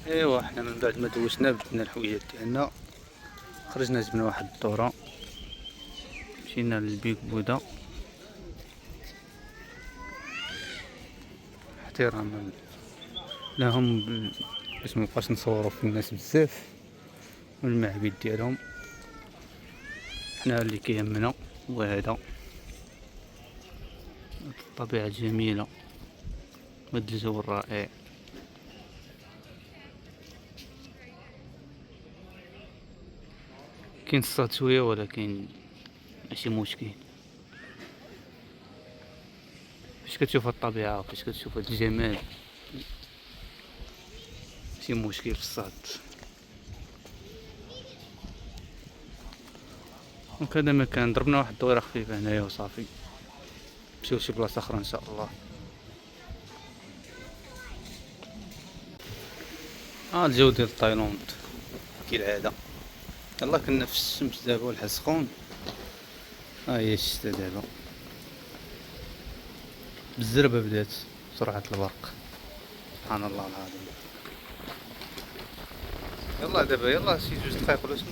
ايوا حنا من بعد ما دوشنا بدلنا الحويجات ديالنا، خرجنا جبنا واحد الدورة، مشينا للبيك بودا احتراما لهم باش مبقاش نصورو في الناس بزاف والمعابد ديالهم. حنا اللي كيهمنا هو هذا، الطبيعة الجميلة وهاد الجو الرائع. كاين الصهد شوية ولكن ماشي مشكل، فاش كتشوف هاد الطبيعة فاش كتشوف هاد الجمال ماشي مشكل في الصهد. وكذا مكان ضربنا واحد الدويرة خفيفة هنايا وصافي، نمشيو لشي بلاصة أخرى إن شاء الله. الجو ديال تايلاند كالعادة. يلا كنا في الشمس دابا والحال سخون، هي الشتا دابا بالزربة بدات سرعة البرق، سبحان الله العظيم. يلا دابا يلا شي 2 دقايق ولا شنو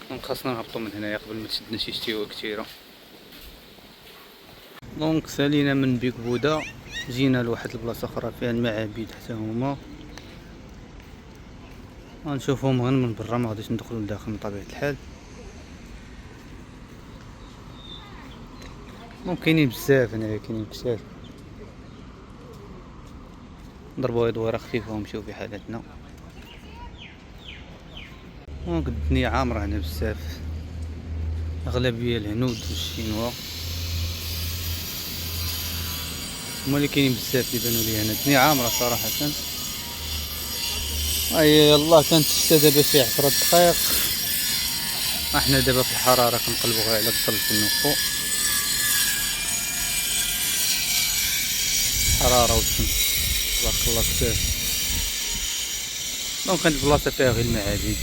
دونك خاصنا نهبطو من هنايا قبل ما تشدنا شي شتيوه كتيرة. دونك سالينا من بيك بودا جينا لواحد البلاصة أخرى فيها المعابد حتى هما، غنشوفهم غير من برا، ما غاديش ندخلو لداخل من طبيعة الحال. دونك كاينين بزاف هنايا، كاينين بزاف. نضربو هاد دويرة خفيفة ونمشيو في حالتنا. دونك الدنيا عامرة هنا بزاف، أغلبية الهنود والشينوا هما اللي كاينين بزاف اللي بانو لي هنا. الدنيا عامرة صراحة. أي يلا كانت الشتا دابا شي 10 دقايق، احنا دابا في الحرارة كنقلبو غير على الظل في النقو، حرارة والشمس تبارك الله بزاف. دونك هاد البلاصة فيها غير المعابد،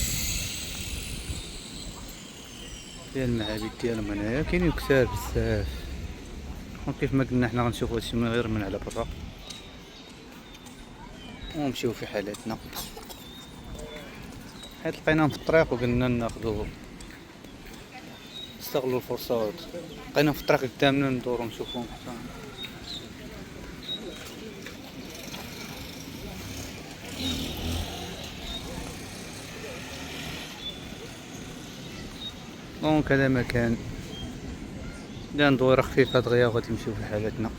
فيها المعابد ديالهم هنايا كاينين كتار بزاف. وكيف ما قلنا حنا غنشوفو هادشي من غير من على برا ونمشيو في حالاتنا، حيت لقيناهم في الطريق وقلنا ناخدو نستغلو الفرصة. لقيناهم في الطريق قدامنا ندورو نشوفوهم حتى. دونك هذا مكان دان دويرة خفيفة دغيا وغادي نمشيو في حالتنا.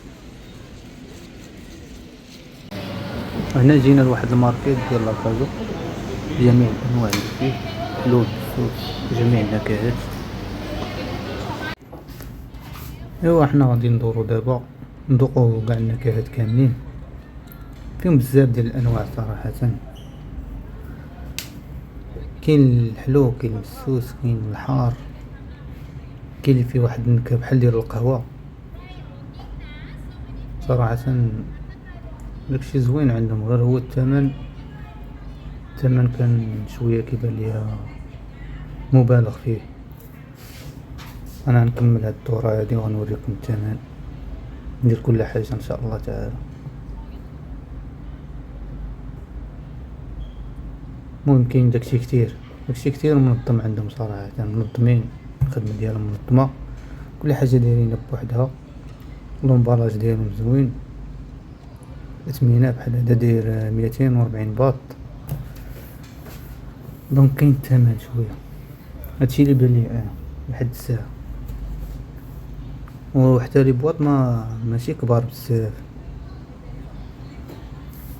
هنا جينا لواحد الماركت ديال لاكازو، جميع الانواع اللي فيه، حلول السوس جميع النكهات. ايوا حنا غادي ندورو دابا ندوقو كاع النكهات كاملين، فيهم بزاف ديال الانواع صراحة. كاين الحلو كاين السوس كاين الحار، كاين اللي فيه واحد النكهة بحال ديال القهوة. صراحة داكشي زوين عندهم، غير هو الثمن كان شوية كيبان ليا مبالغ فيه. انا نكمل هاد الدورة هادي وغنوريكم الثمن ندير كل حاجة ان شاء الله تعالى. المهم كاين داكشي كتير منظم عندهم صراحة، منظمين، الخدمة ديالهم منظمة، كل حاجة دايرينها بوحدها، لومبالاج ديالهم زوين. اثمنة بحال هدا داير 240 باط. دونك كاين الثمن شوية، هادشي اللي بان لي انا لحد الساعة. وحتى لي بواط ماشي كبار بزاف،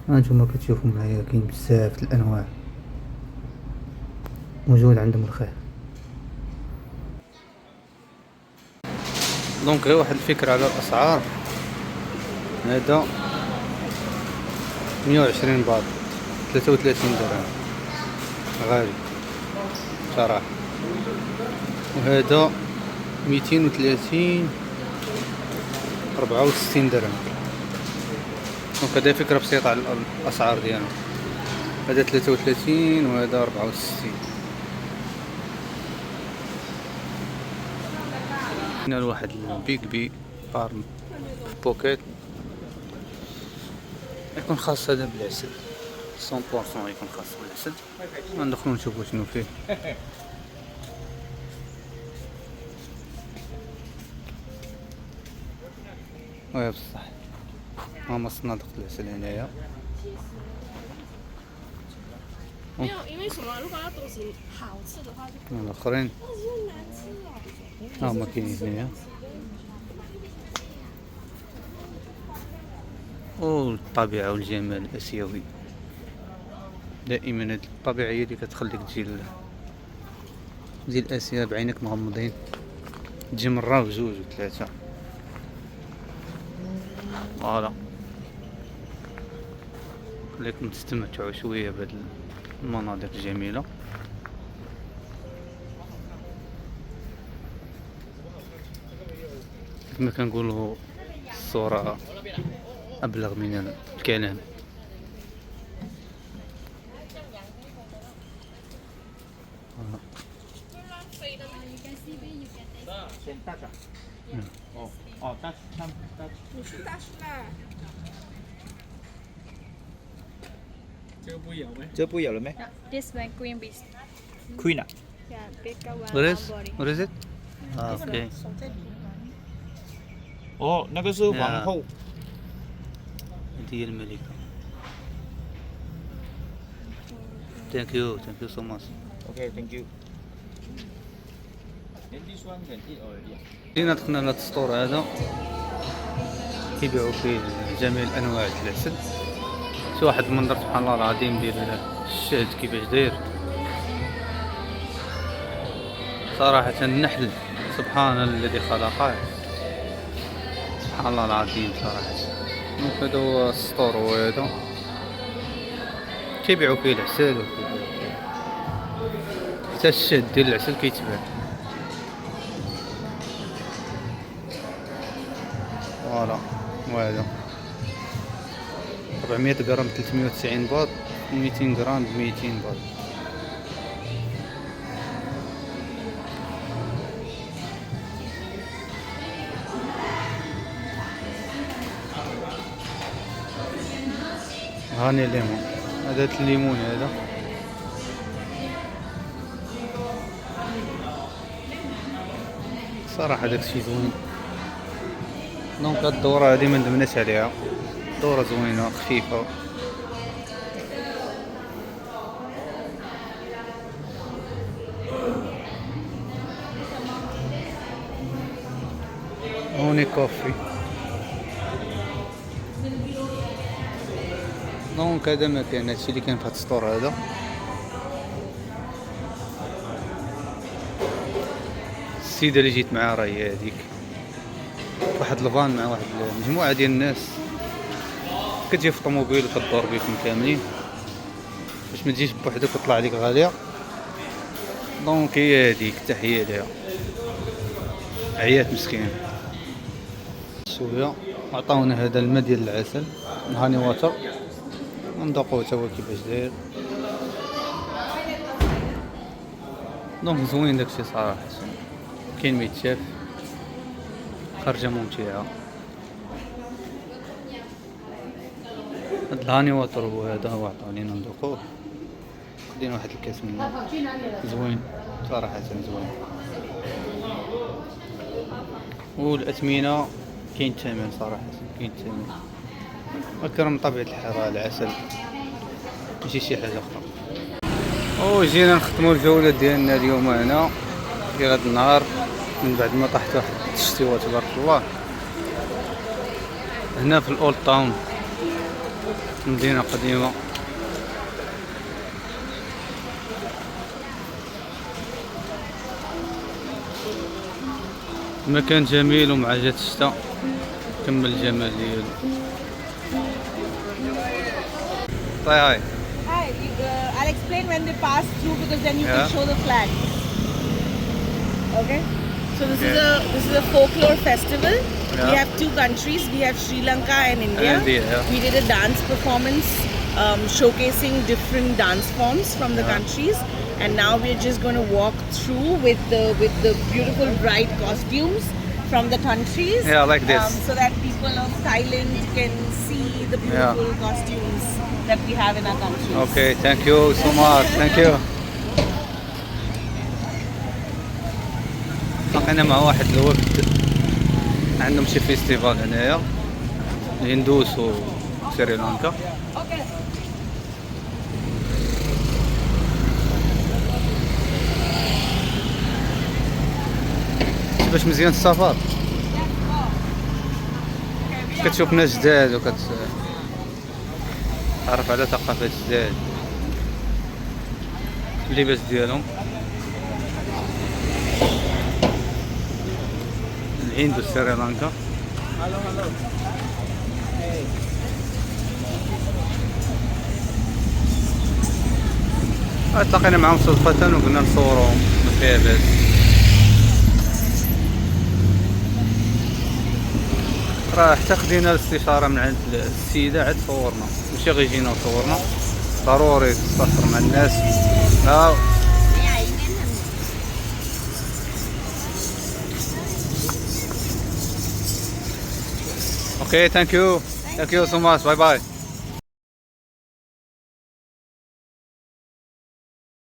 هانتوما كتشوفو معايا كاين بزاف الانواع، موجود عندهم الخير. دونك غير واحد الفكرة على الاسعار، هذا 120 باط 33 درهم غالي صراحة، وهذا 230 64 درهم. دونك هذا فكرة بسيطة على الاسعار ديالهم، هذا 33 وهذا 64. هنا لواحد البيك بي فارم بوكيت، يكون خاص هذا بالعسل 100% يكون خاص بالعسل. ندخلو نشوفو شنو فيه. وي بصح هما صنادق العسل هنايا. 没有，因为什么？如果要东西好吃的话就可以， الاخرين 但是又难吃哦。 هما كاينين هنايا. والطبيعة والجمال الآسيوي دائما هاد الطبيعة هي اللي كتخليك تجي لآسيا بعينك مغمضين، تجي مرة وجوج وثلاثة. فوالا خليكم تستمتعوا شوية بهاد المناظر الجميلة. كما كنقولوا الصورة أبلغ من الكلام.你是大师啦。这个不有没？这不有了没 No, this one green beans. ？Queen 啊， Yeah, bigger one. What is? body. What is it? Okay. 哦，那个是皇后。 هذه هي الملكة. Thank you so much. OK thank you. And this one can eat already. جينا دخلنا لهاد السطور هذا كيبيعوا فيه جميع انواع العسل. شي واحد المنظر سبحان الله العظيم ديال الشهد كيفاش داير صراحة. النحل سبحان الذي خلقه، سبحان الله العظيم صراحة. دونك هذا هو السطور، هو هذا كيبيعوا فيه العسل حتى الشهد ديال العسل كيتباع. فوالا وهذا 400 غرام 390 باط، 200 غرام ب 200 باط. هاني الليمون، هذا الليمون هذا صراحة داكشي زوين. دونك هاد الدورة هادي مندمناش عليها، دورة زوينة خفيفة. هوني كوفي. دونك هذا مكان، هادشي اللي كاين في هاد السطور هذا. السيدة اللي جيت معاها راهي هاديك، واحد الفان مع واحد مجموعة ديال الناس كتجي في الطوموبيل وكدور بكم كاملين باش ما تجيش بوحدك وتطلع عليك غالية. دونك هي هاديك، تحية ليها، عيات مسكين. شوية عطاونا هذا الماء ديال العسل هاني واتر، ندوقوه تا هو كيفاش داير. دونك زوين داكشي صراحة، كاين ما يتشاف، خرجة ممتعة. هاد الهاني واتر هو هذا، هو عطاونينا ندوقوه، خدينا واحد الكاس منه زوين صراحة زوين. والأثمنة كاين الثمن صراحة، كاين الثمن أكثر من طبيعة الحال العسل، ماشي شي حاجة أخرى. وجينا نختمو الجولة ديالنا اليوم هنا في هاد النهار من بعد ما طاحت واحد الشتيوة تبارك الله هنا في الأولد تاون، مدينة قديمة. المكان جميل ومع جات الشتا كمل الجمال ديالو. طيب هاي Hi, I'll explain when they pass through because then you Yeah. can show the flag. Okay. So this is a folklore festival. Yeah. We have two countries. We have Sri Lanka and India. India, yeah. We did a dance performance showcasing different dance forms from the Yeah. countries, and now we're just going to walk through with the beautiful bright costumes from the countries. Yeah, like this. So that people of Thailand can see see the beautiful costumes that we have in our country. Okay, thank you so much. Thank you. لقينا مع واحد الوفد عندهم شي فيستيفال هنايا الهندوس وسريلانكا. باش مزيان السفر كتشوف ناس جداد تعرف على ثقافات جداد اللباس ديالهم الهند وسريلانكا. التقينا معهم صدفة وقلنا نصورهم ما فيها باس. راه حتى خدينا الاستشارة من عند السيدة عاد صورنا ماشي غير جينا وصورنا ضروري تستشر مع الناس. Okay, thank you so much. Bye bye.